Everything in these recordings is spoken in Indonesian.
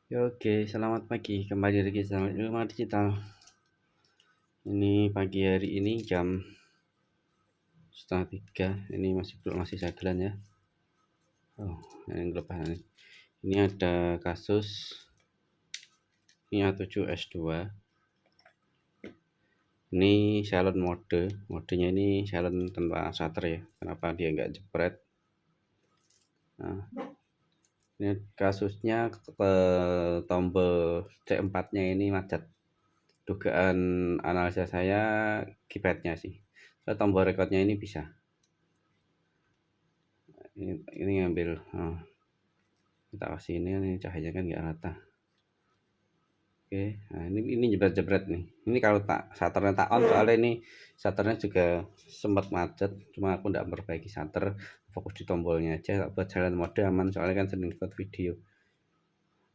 Ya, oke, selamat pagi. Kembali lagi di channel Ilmu Digital. Ini pagi hari ini jam setengah 3. Ini masih jalan ya. Oh, ini lepas nih. Ini ada kasus NIA7S2. Ini silent modenya ini silent tanpa shutter ya. Kenapa dia nggak jepret? Nah, ini kasusnya tombol C4-nya ini macet. Dugaan analisa saya keypadnya sih. Tombol recordnya ini bisa. Ini ngambil kita kasih ini cahayanya kan nggak rata. Oke, nah ini jebret-jebret nih. Ini kalau shutternya tak on, soalnya ini shutternya juga sempat macet, cuma aku nggak memperbaiki shutter, fokus di tombolnya aja buat jalan mode aman, soalnya kan sering record video.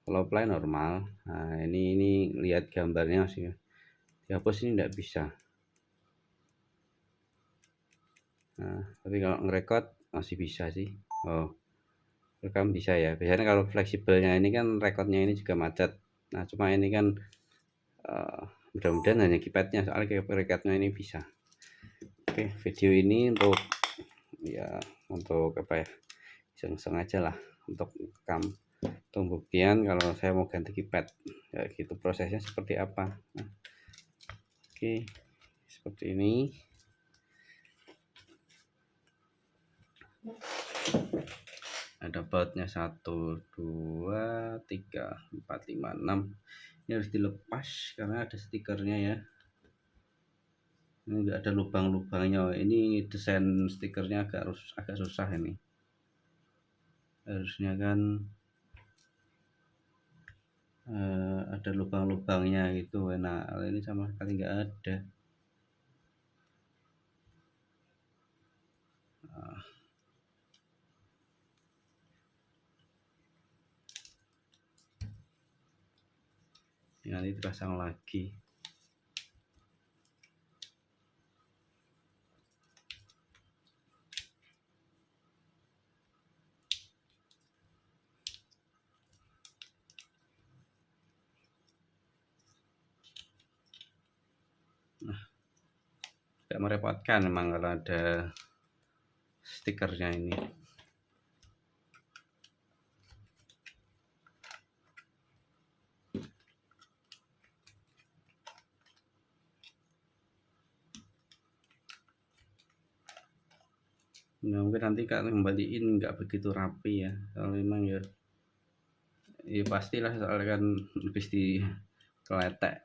Kalau play normal. Nah, ini lihat gambarnya sih. Dihapus ini nggak bisa. Nah, tapi kalau ngerekod masih bisa sih. Oh, rekam bisa ya. Biasanya kalau fleksibelnya ini kan rekodnya ini juga macet. Nah, cuma ini kan mudah-mudahan hanya keypadnya, soalnya recordnya ini bisa. Oke, video ini untuk apa ya, iseng-iseng aja lah, untuk rekam, untuk buktian kalau saya mau ganti keypad ya, gitu prosesnya seperti apa. Nah, oke, seperti ini. Ada bautnya 1, 2, 3, 4, 5, 6. Ini harus dilepas karena ada stikernya ya. Ini enggak ada lubang-lubangnya. Ini desain stikernya agak susah ini. Harusnya kan ada lubang-lubangnya gitu. Nah, ini sama sekali nggak ada. Nanti dipasang lagi. Nah, tidak merepotkan memang kalau ada stikernya ini. Nah, mungkin nanti kalau kembaliin nggak begitu rapi ya, kalau memang ya pastilah, soalnya kan habis dikeletek.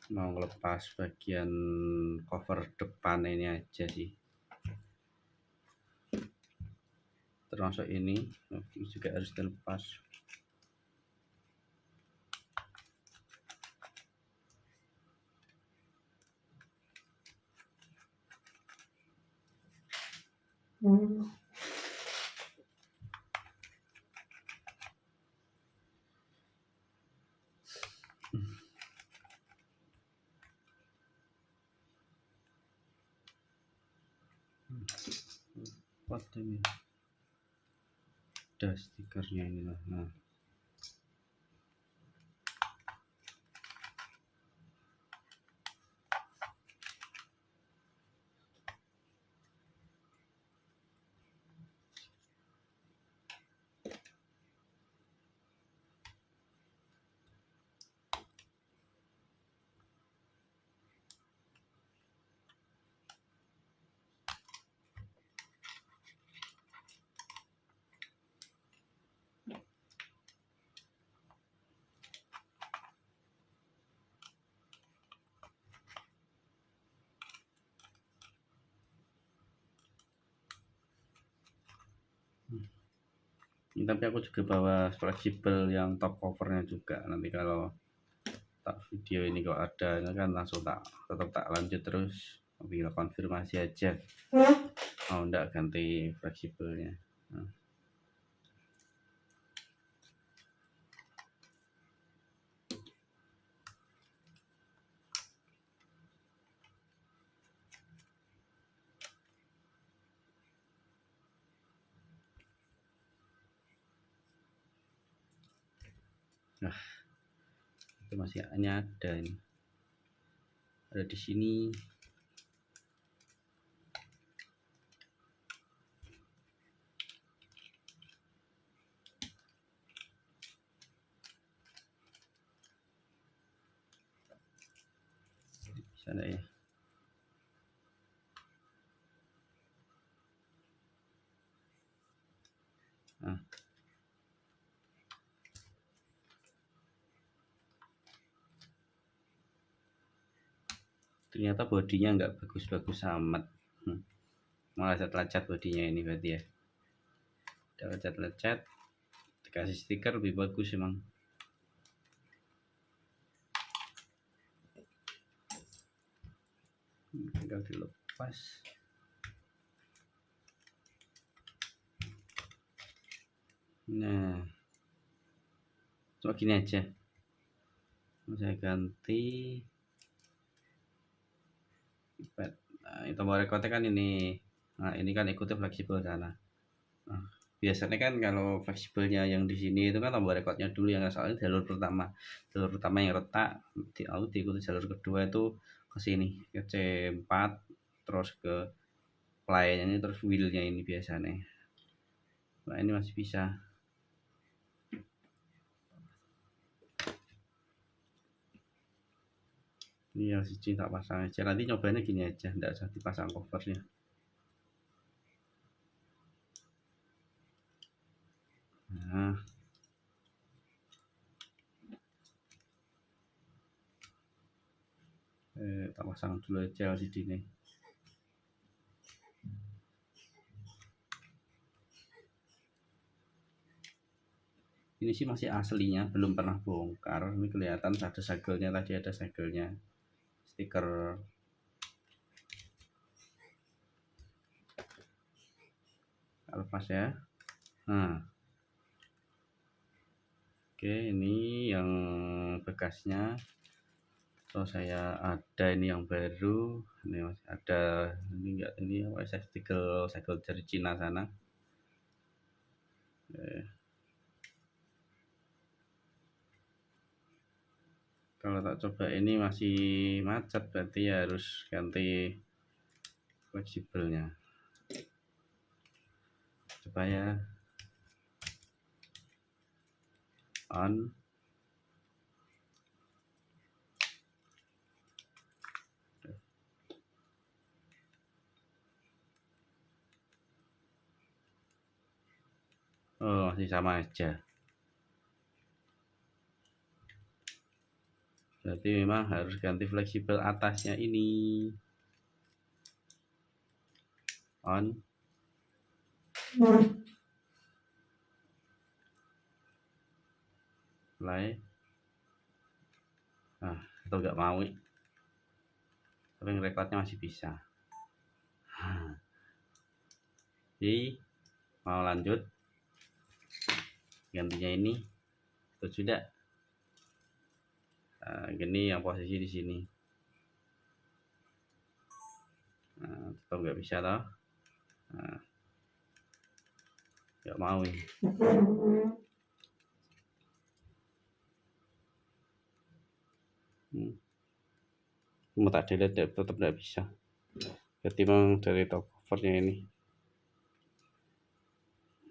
Mau lepas bagian cover depan ini aja sih, termasuk ini juga harus dilepas. Ini ada stikernya ini lah. Nah, tapi aku juga bawa fleksibel yang top covernya juga, nanti kalau tak video ini kok ada, ini kan langsung tetap tak lanjut terus, tinggal konfirmasi aja mau enggak ganti fleksibelnya. Nah, itu masih hanya ada ini, ada di sini. Bisa enggak ya? Nah, ternyata bodinya nggak bagus-bagus amat. Malah lecet-lecet bodinya ini berarti ya, udah lecet-lecet, dikasih stiker lebih bagus emang. Tinggal dilepas. Nah, cuma gini aja, saya ganti pad. Nah, ini tombol recordnya kan ini. Nah, ini kan ikutnya fleksibel sana. Nah, biasanya kan kalau fleksibelnya yang di sini itu kan tombol recordnya dulu yang soalnya jalur pertama yang retak, diikuti jalur kedua itu ke sini ke C4, terus ke play ini, terus wheelnya ini biasanya. Nah, ini masih bisa. Ini yang siji tak pasang aja, nanti nyobanya gini aja, enggak usah dipasang covernya. Nah, tak pasang dulu aja LCD ini. Ini sih masih aslinya, belum pernah bongkar. Ini kelihatan ada segelnya, tadi ada segelnya, stiker. Lepas ya. Nah, oke, ini yang bekasnya. So saya ada ini yang baru, ini masih ada, ini enggak, ini segel dari Cina sana. Kalau tak coba ini masih macet, berarti ya harus ganti fleksibelnya. Coba ya, on. Oh, masih sama aja. Berarti memang harus ganti fleksibel atasnya ini. On. Play. Nah, itu nggak mau. Tapi recordnya masih bisa. Jadi, mau lanjut gantinya ini, itu sudah. Nah, gini yang posisi di sini. Nah, tetap nggak bisa toh. Nah, nggak mau ini. Mau tak delete tetap nggak bisa. Jadi memang dari top covernya ini.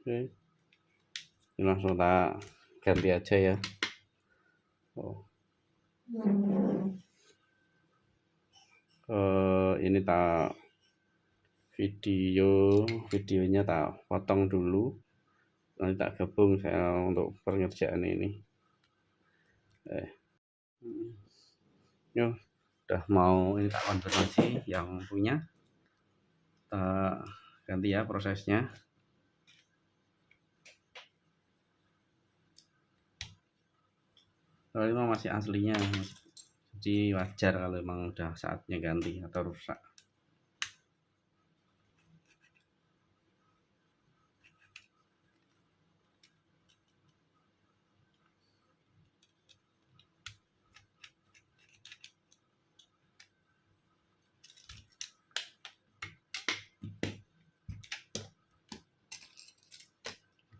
Oke, ini langsung tak ganti aja ya. Ini tak videonya tak potong dulu, nanti tak gabung saya untuk pengerjaan ini. Yo, udah mau ini tak konfirmasi yang punya, tak ganti ya prosesnya. Kalau ini masih aslinya, jadi wajar kalau emang udah saatnya ganti atau rusak.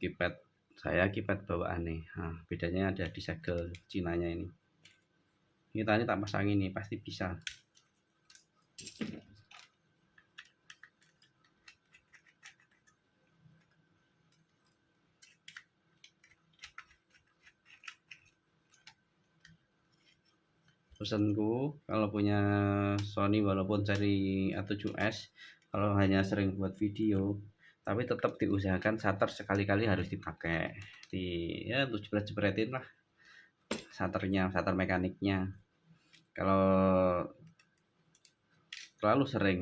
Keypad saya keypad bawaan nih. Nah, bedanya ada di segel Cinanya ini. Ini tadi tak pasangin nih, pasti bisa. Pesanku kalau punya Sony walaupun seri A7S, kalau hanya sering buat video, tapi tetap diusahakan shutter sekali-kali harus dipakai. Ya untuk jepret-jepretin lah shutternya, shutter mekaniknya. Kalau terlalu sering,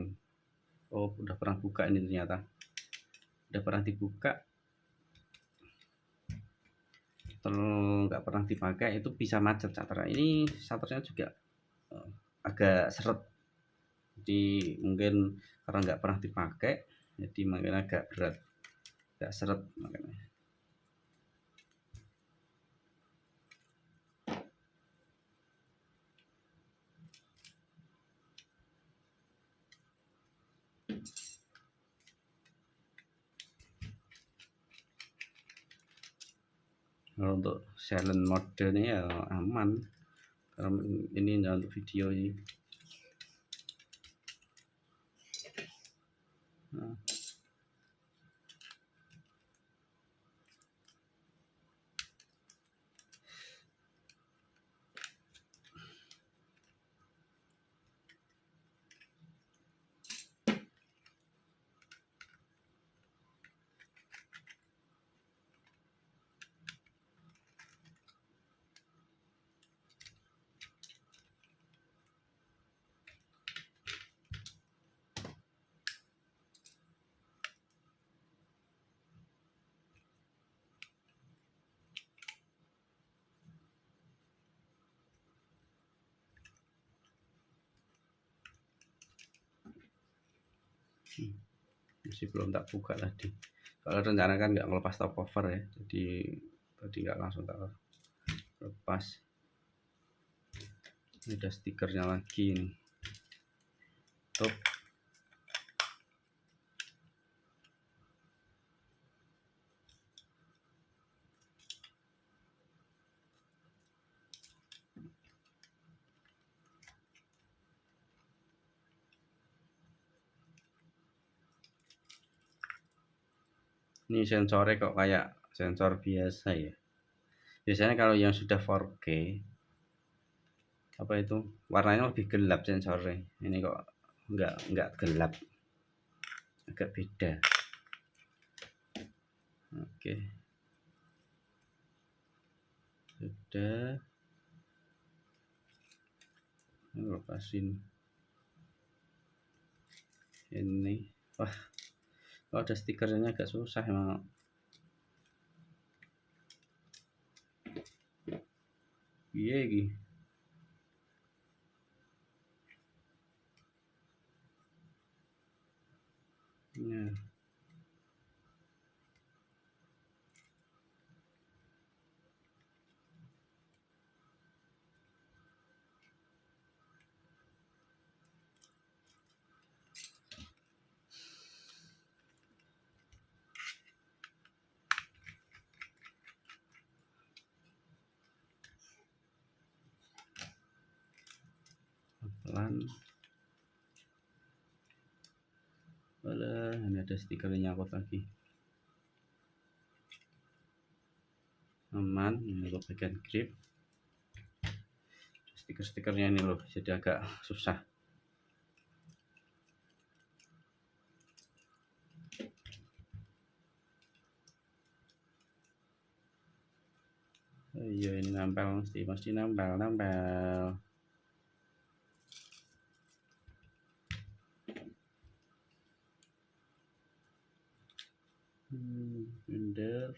oh udah pernah buka ini ternyata, udah pernah dibuka, terus nggak pernah dipakai itu bisa macet shutternya. Ini shutternya juga agak seret, jadi mungkin karena nggak pernah dipakai jadi makin agak berat, agak seret makanya. Kalau untuk silent mode nya ya aman, karena ini untuk video ini. Nah, masih belum tak buka tadi. Kalau rencana kan nggak melepas top cover ya, jadi tadi nggak langsung tak lepas. Ini ada stikernya lagi nih. Top. Ini sensornya kok kayak sensor biasa ya. Biasanya kalau yang sudah 4K apa itu warnanya lebih gelap sensornya. Ini kok nggak gelap, agak beda. Oke, sudah. Lepasin ini. Wah, kalau ada stikernya agak susah emang. Iya iki. Ya. Pelan. Walah, ini ada stikernya nyangkut lagi. Aman, ini untuk bagian grip. Stiker-stikernya ini loh, jadi agak susah. Oh iya, ini nempel, pasti nempel. Bener.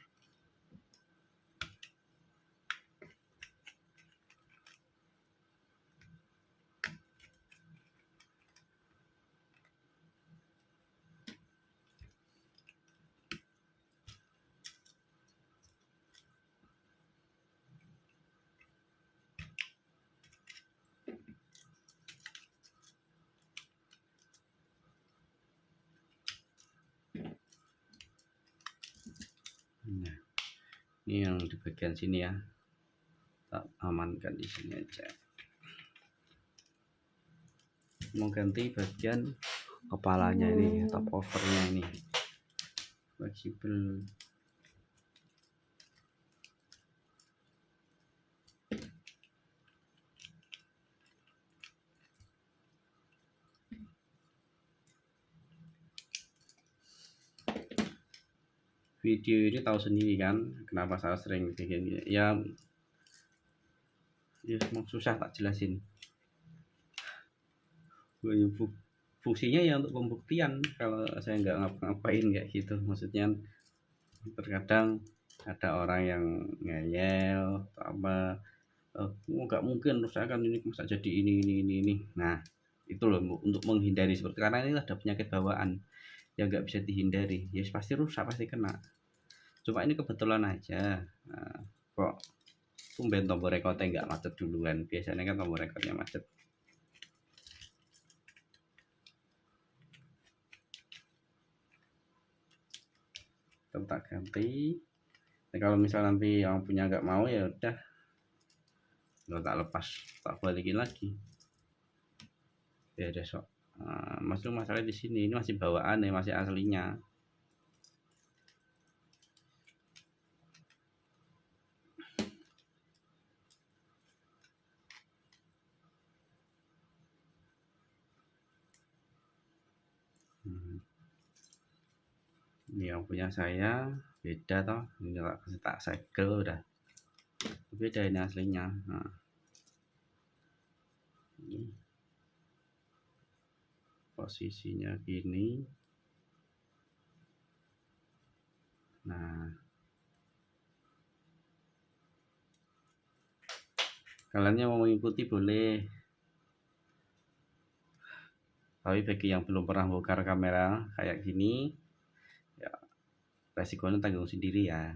Ini yang di bagian sini ya, tak amankan di sini aja. Mau ganti bagian kepalanya ini, top covernya ini fleksibel. Video ini tahu sendiri kan kenapa saya sering bikin ya emang susah tak jelasin. Fungsinya ya untuk pembuktian kalau saya nggak ngapa-ngapain kayak gitu. Maksudnya terkadang ada orang yang ngeyel atau apa, nggak mungkin saya kan ini masa jadi ini. Nah itu loh untuk menghindari seperti, karena ini ada penyakit bawaan yang nggak bisa dihindari, ya pasti rusak, pasti kena. Cuma ini kebetulan aja, nah, kok tumben tombol recordnya nggak macet duluan. Biasanya kan tombol recordnya macet. Tetap ganti. Nah, kalau misal nanti yang punya nggak mau ya udah, nggak tak lepas, tak balikin lagi. Ya besok. Nah, masalah di sini ini masih bawaan ya, masih aslinya. Ini yang punya saya beda toh, ini tak segel udah beda ini aslinya. Nah, ini posisinya gini. Nah, kalian yang mau mengikuti boleh, tapi bagi yang belum pernah bongkar kamera kayak gini ya resikonya tanggung sendiri ya.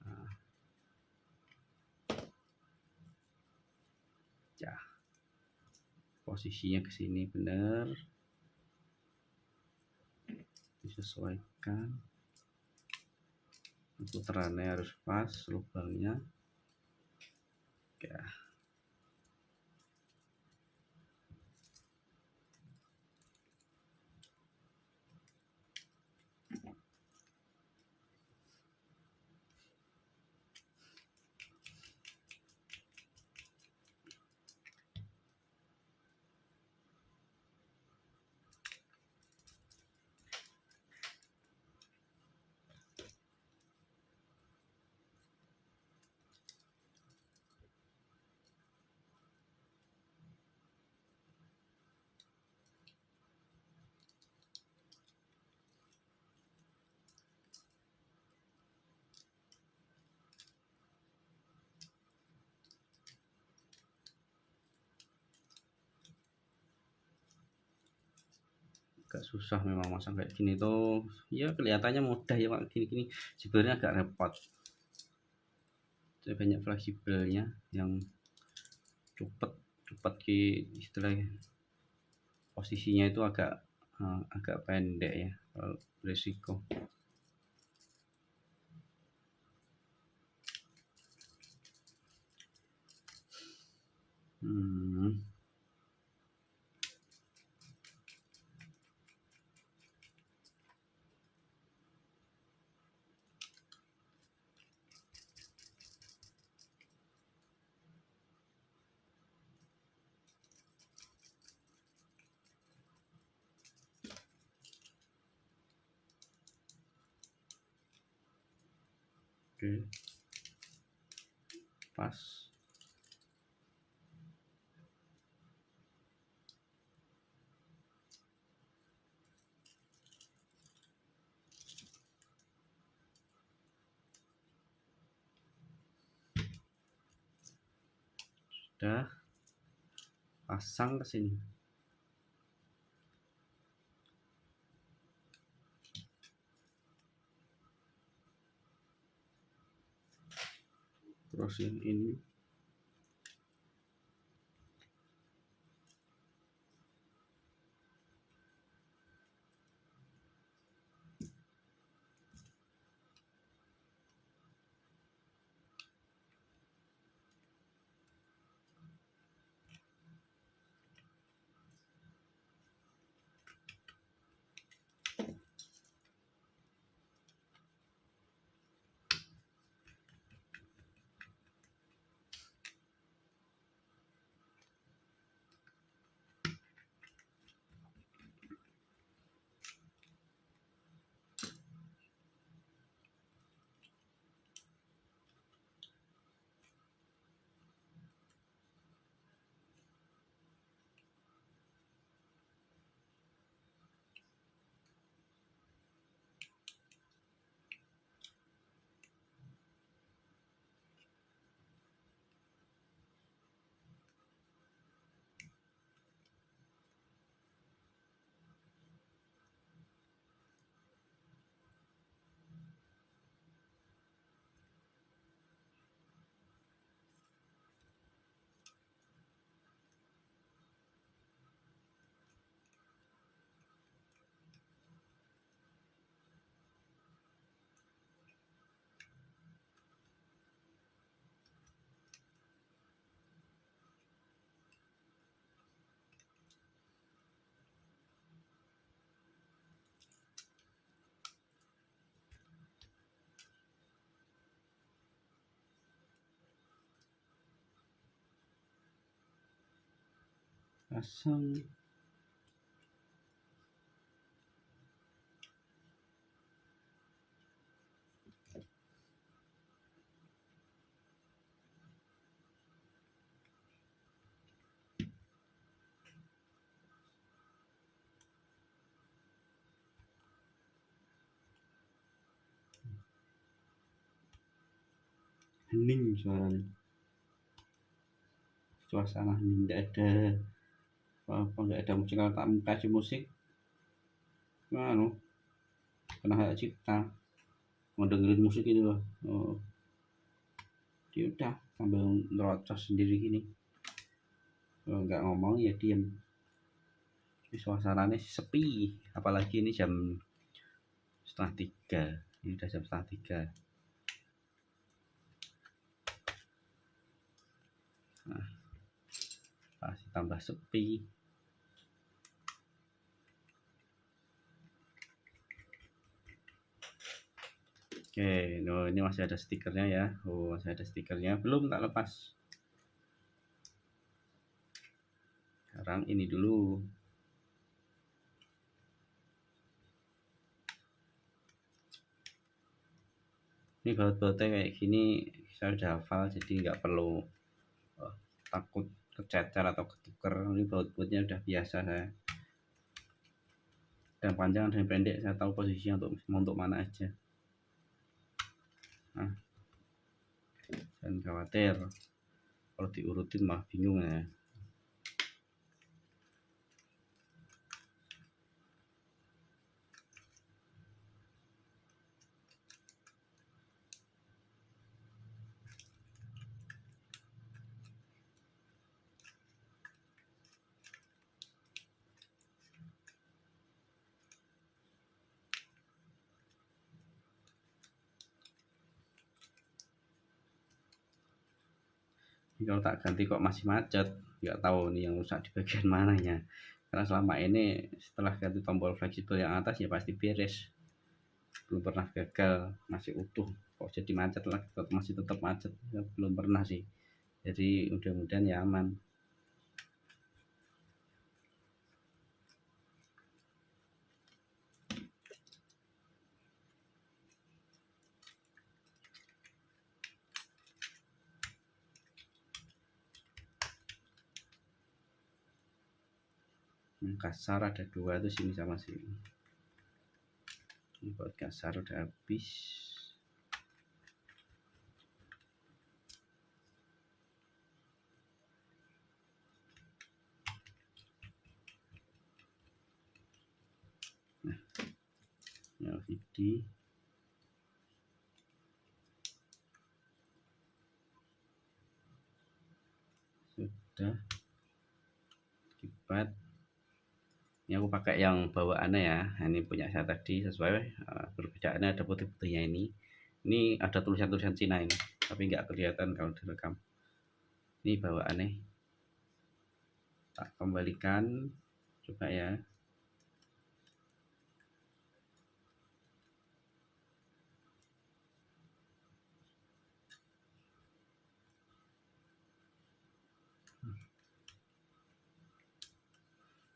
Nah, ya posisinya ke sini bener, disesuaikan, putarannya harus pas, lubangnya ya. Agak susah memang masang kayak gini tuh ya, kelihatannya mudah ya pak, gini sebenarnya agak repot. Saya banyak fleksibelnya yang cepet istilahnya, posisinya itu agak pendek ya kalau resiko. Oke, pas. Sudah pasang ke sini. Terus yang ini pasang. Hening suaranya, suasana hening, nggak ada apa, nggak ada musik. Kalau tak kasih musik anu kena hak cipta, mau dengerin musik itu loh. Oh, dia udah sambil ngerocos sendiri gini, kalau nggak ngomong ya diem. Ini suasananya sepi, apalagi ini jam 2:30, ini udah jam 2:30. Nah, pasti tambah sepi. Oke, no, ini masih ada stikernya ya. Oh, masih ada stikernya, belum tak lepas. Sekarang ini dulu. Ini baut-bautnya kayak gini saya udah hafal, jadi nggak perlu takut kececer atau ketuker. Ini baut-bautnya udah biasa saya. Dan panjang dan pendek saya tahu posisinya untuk mana aja. Nah, jangan khawatir kalau diurutin mah bingung ya. Ini kalau tak ganti kok masih macet, nggak tahu nih yang rusak di bagian mananya. Karena selama ini setelah ganti tombol fleksibel yang atas ya pasti beres, belum pernah gagal, masih utuh. Kok jadi macet lah, masih tetap macet ya, belum pernah sih. Jadi mudah-mudahan ya aman. Kasar ada 2 tuh, sini sama sini. Ini buat kasar udah habis. Nah, LCD sudah. Kibat ini aku pakai yang bawaannya ya. Ini punya saya tadi sesuai, perbedaannya ada putih-putihnya ini ada tulisan-tulisan Cina ini, tapi nggak kelihatan kalau direkam. Ini bawaannya, tak kembalikan coba ya.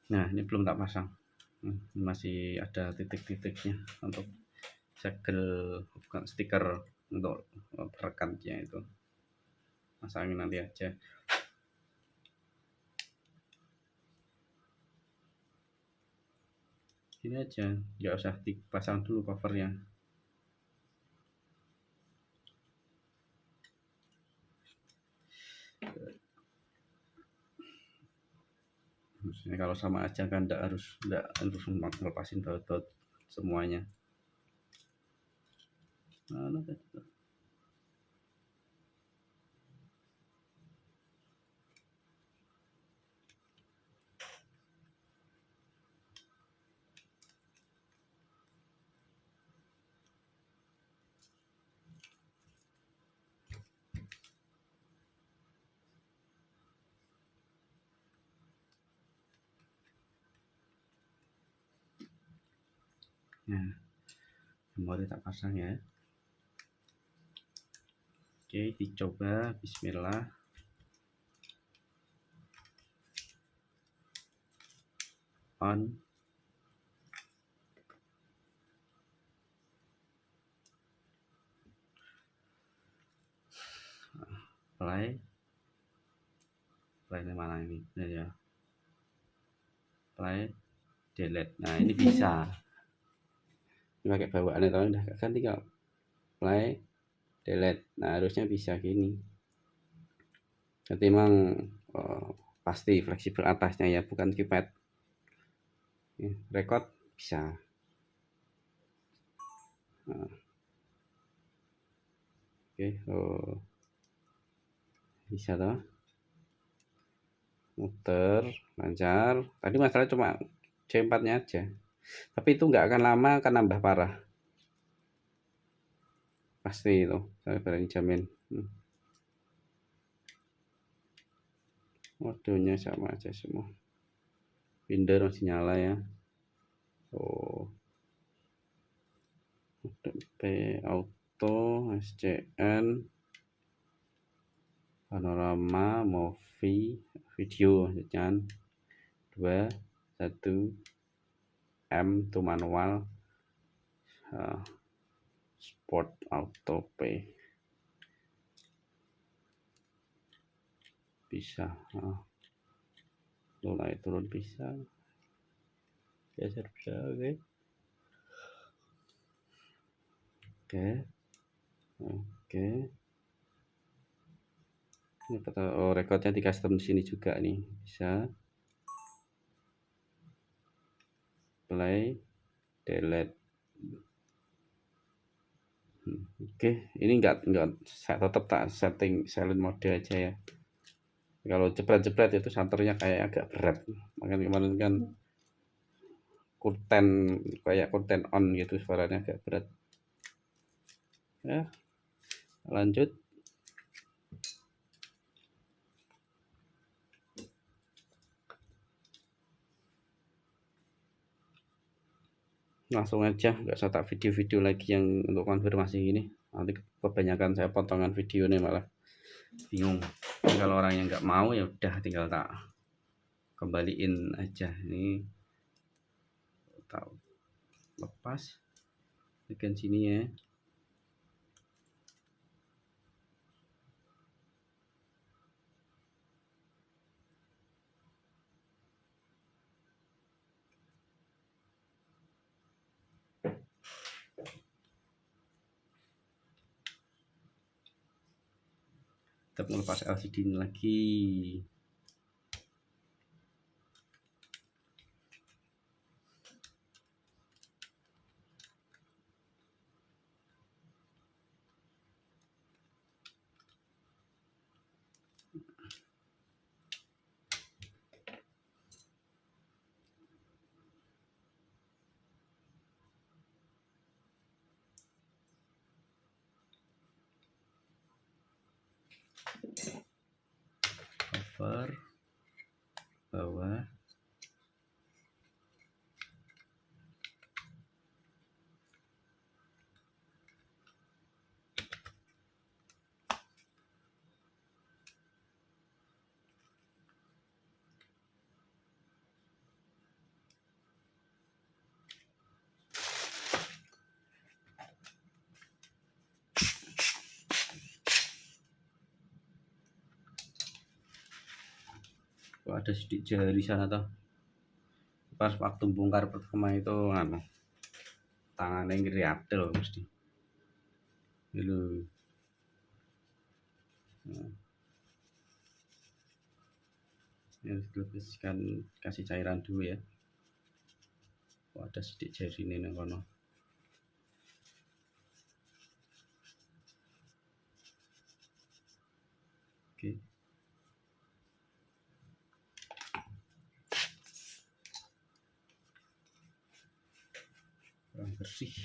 Nah, ini belum tak pasang. Masih ada titik-titiknya untuk segel, bukan stiker untuk perekatnya itu. Pasangin nanti aja. Ini aja, nggak usah dipasang dulu covernya. Maksudnya kalau sama aja kan nggak harus ngelepasin baut-baut semuanya. Nah, nah, memori tak pasang ya. Oke, dicoba. Bismillah. on, play ini mana ini ya, play delete. Nah ini bisa ini pakai bawaannya, kalau udah kan tinggal play delete. Nah harusnya bisa gini. Jadi memang pasti fleksibel atasnya ya, bukan keypad. Record bisa. Nah, oke, bisa toh, muter lancar. Tadi masalah cuma C4 nya aja, tapi itu nggak akan lama, akan nambah parah pasti itu, saya berani jamin. Modenya sama aja semua, binder masih nyala ya. P auto, SCN, panorama, movie, video, jangan 2 1 M to manual, sport auto pay bisa, naik turun bisa, geser bisa. Oke. Ini recordnya di custom di sini juga nih, bisa play delete. Oke, ini enggak saya tetap tak setting silent mode aja ya. Kalau jepret-jepret itu santernya kayak agak berat, makanya kemarin kan kurten, kayak kurten on gitu, suaranya agak berat ya. Lanjut, langsung aja, nggak usah tak video-video lagi yang untuk konfirmasi ini, nanti kebanyakan saya potongan video nih malah bingung. Jadi kalau orang yang nggak mau ya udah tinggal tak kembaliin aja. Ini tak lepas bagian sini ya. Kita melepas LCD ini lagi. Cover bawah, kok ada sedikit jari sana toh, pas waktu bongkar pertama itu tangannya ngeri loh mesti dulu. Ya, kan kasih cairan dulu ya. Oh, ada sedikit jari ini nih kono. Oke. Kurang bersih.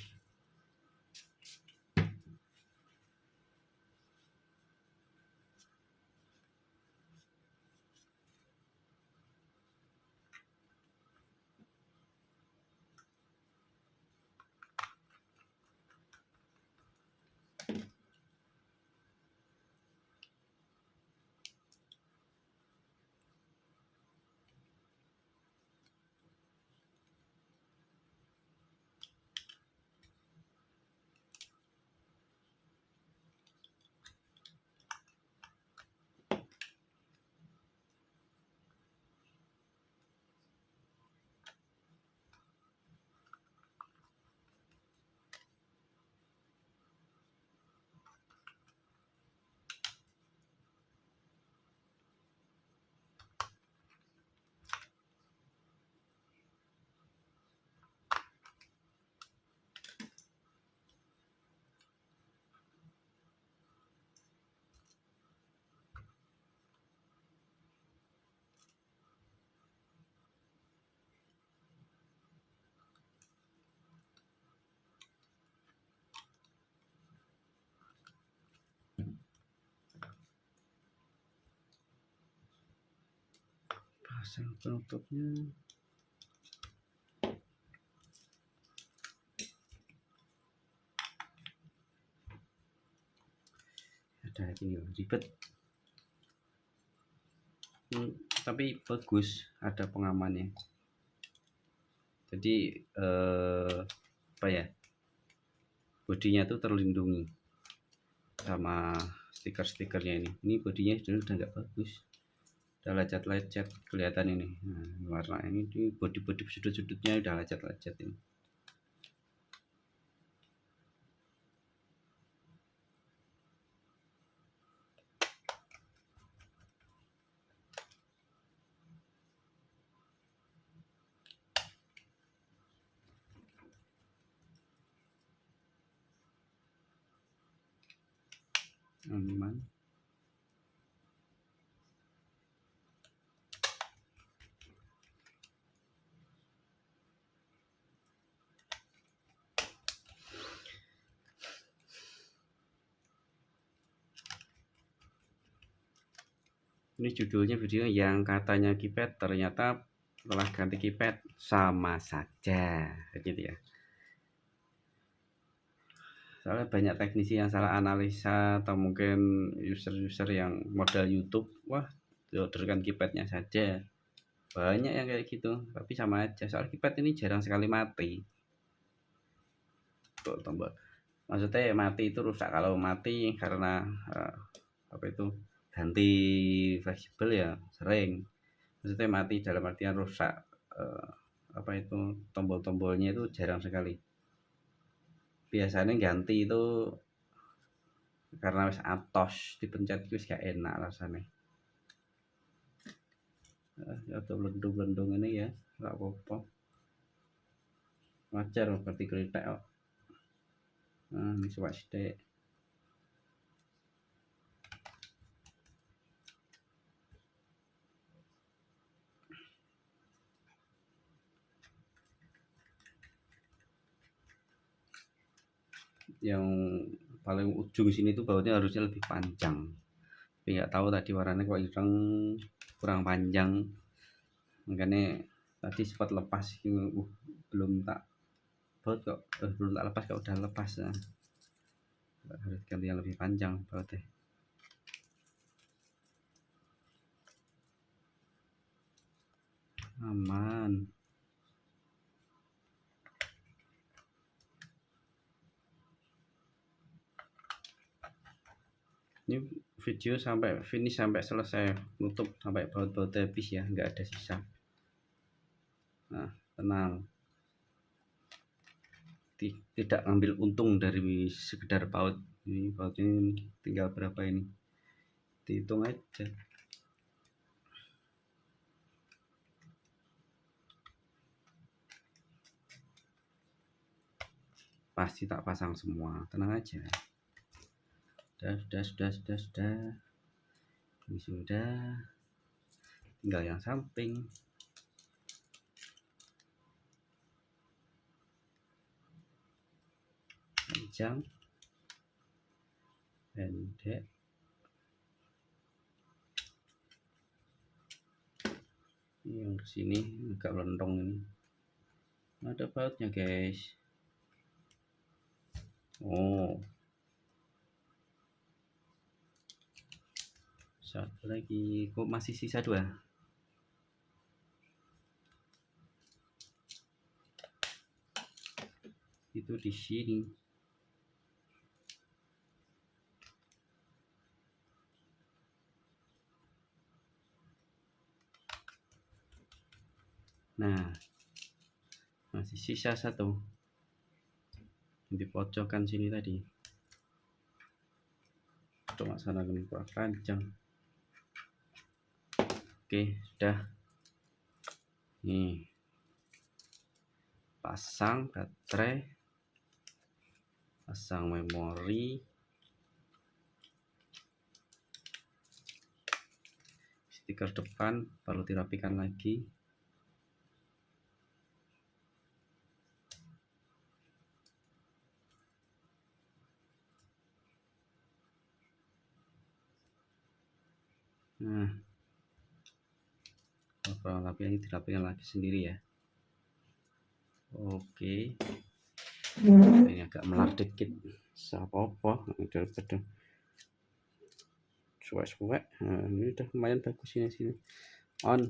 pasang penutupnya. Ada ini ribet. Tapi bagus, ada pengamannya. Jadi apa ya, bodinya tuh terlindungi sama stiker-stikernya ini bodinya udah nggak bagus, udah lecet-lecet kelihatan ini. Nah, warna ini bodi sudut-sudutnya udah lecet-lecet ini. Aman. Ini judulnya video yang katanya keypad, ternyata setelah ganti keypad sama saja, gitu ya. Soalnya banyak teknisi yang salah analisa, atau mungkin user-user yang modal YouTube, wah diorderkan keypadnya saja. Banyak yang kayak gitu, tapi sama aja. Soal keypad ini jarang sekali mati. Tuh, tombol. Maksudnya mati itu rusak. Kalau mati karena apa itu, ganti fleksibel ya sering. Maksudnya mati dalam artian rusak, apa itu, tombol-tombolnya itu jarang sekali. Biasanya ganti itu karena wis atos dipencet wis gak enak rasanya. Ya tuh belendung-belendung ini ya, gak apa-apa. Wajar berarti kritik kok. Nah, ini coba sedek. Yang paling ujung sini tuh bautnya harusnya lebih panjang, tapi nggak tahu tadi warnanya kok ireng, kurang panjang, makanya tadi sempat lepas. Belum tak baut kok, belum tak lepas kok udah lepas. Nah, harus ganti yang lebih panjang bautnya. Aman. Ini video sampai finish, sampai selesai, nutup sampai baut-baut habis ya, nggak ada sisa. Nah, tenang, tidak ngambil untung dari sekedar baut. Ini baut ini tinggal berapa ini, dihitung aja. Pasti tak pasang semua, tenang aja. Sudah. Ini sudah, tinggal yang samping. Panjang, pendek. Ini yang kesini agak melentong ini. Ada bautnya guys. Oh, satu lagi, kok masih sisa 2? Itu di sini. Nah, masih sisa 1 di pojokan sini tadi. Cuma sana ini kurang panjang. Oke, sudah. Nih, pasang baterai, pasang memori, stiker depan perlu dirapikan lagi. Nah, tapi ini dirapikan lagi sendiri ya. Oke, ini agak melar dikit, apa-apa daripada suwek-suwek. Nah, ini udah lumayan bagus ini sini. On.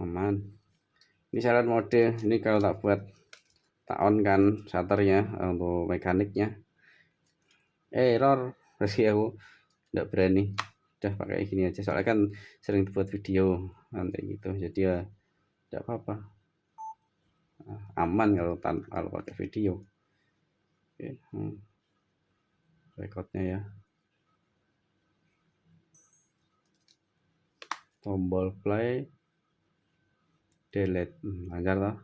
Aman. Ini syarat mode. Ini kalau tak buat tak on kan shutternya untuk mekaniknya. Error. Berarti aku nggak berani. Udah pakai gini aja. Soalnya kan sering buat video nanti gitu. Jadi ya tidak apa-apa. Aman kalau pakai video. Oke. Recordnya ya. Tombol play, delete. Lancar toh?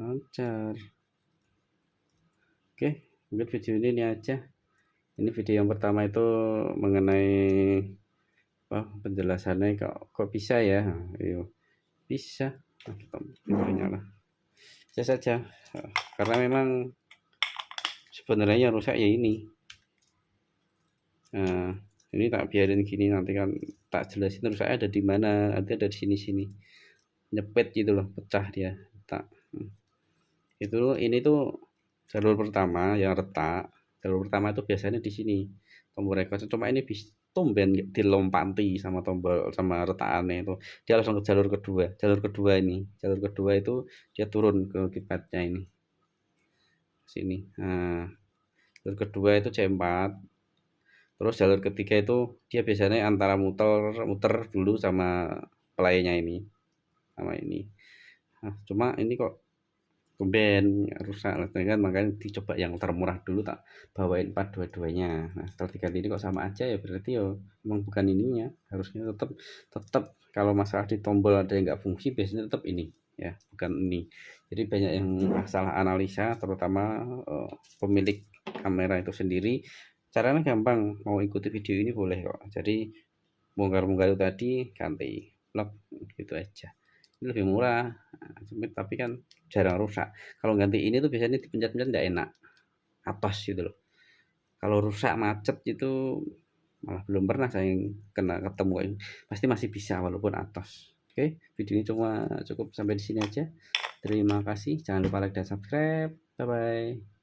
Lancar. Oke, mungkin video ini aja. Ini video yang pertama itu mengenai penjelasannya kok bisa ya. Ayo, bisa. Kita nyala. Bisa saja. Karena memang sebenarnya rusak ya ini. Nah, ini tak biarin gini, nanti kan tak jelasin rusaknya ada di mana. Nanti ada di sini nyepet gitu loh, pecah dia. Tak. Itu ini tuh jalur pertama yang retak. Jalur pertama itu biasanya di sini tombol record, cuma ini bisa tumben dilompati sama tombol sama retakannya itu, dia langsung ke jalur kedua ini. Jalur kedua itu dia turun ke kipatnya ini sini. Nah, jalur kedua itu C4. Terus jalur ketiga itu dia biasanya antara muter dulu sama playnya ini sama ini. Nah, cuma ini kok tumben rusak lah kan, makanya dicoba yang termurah dulu, tak bawain part dua-duanya. Nah, setelah diganti ini kok sama aja ya, berarti ya emang bukan ininya. Harusnya tetap kalau masalah di tombol ada yang nggak fungsi biasanya tetap ini ya, bukan ini. Jadi banyak yang salah analisa, terutama pemilik kamera itu sendiri. Caranya gampang, mau ikuti video ini boleh kok. Jadi bongkar-bongkar itu tadi ganti vlog gitu aja. Ini lebih murah, tapi kan jarang rusak. Kalau ganti ini tuh biasanya dipencet-pencet nggak enak, atas gitu loh. Kalau rusak macet itu malah belum pernah saya kena ketemu, pasti masih bisa walaupun atas. Oke, video ini cuma cukup sampai di sini aja. Terima kasih, jangan lupa like dan subscribe. Bye bye.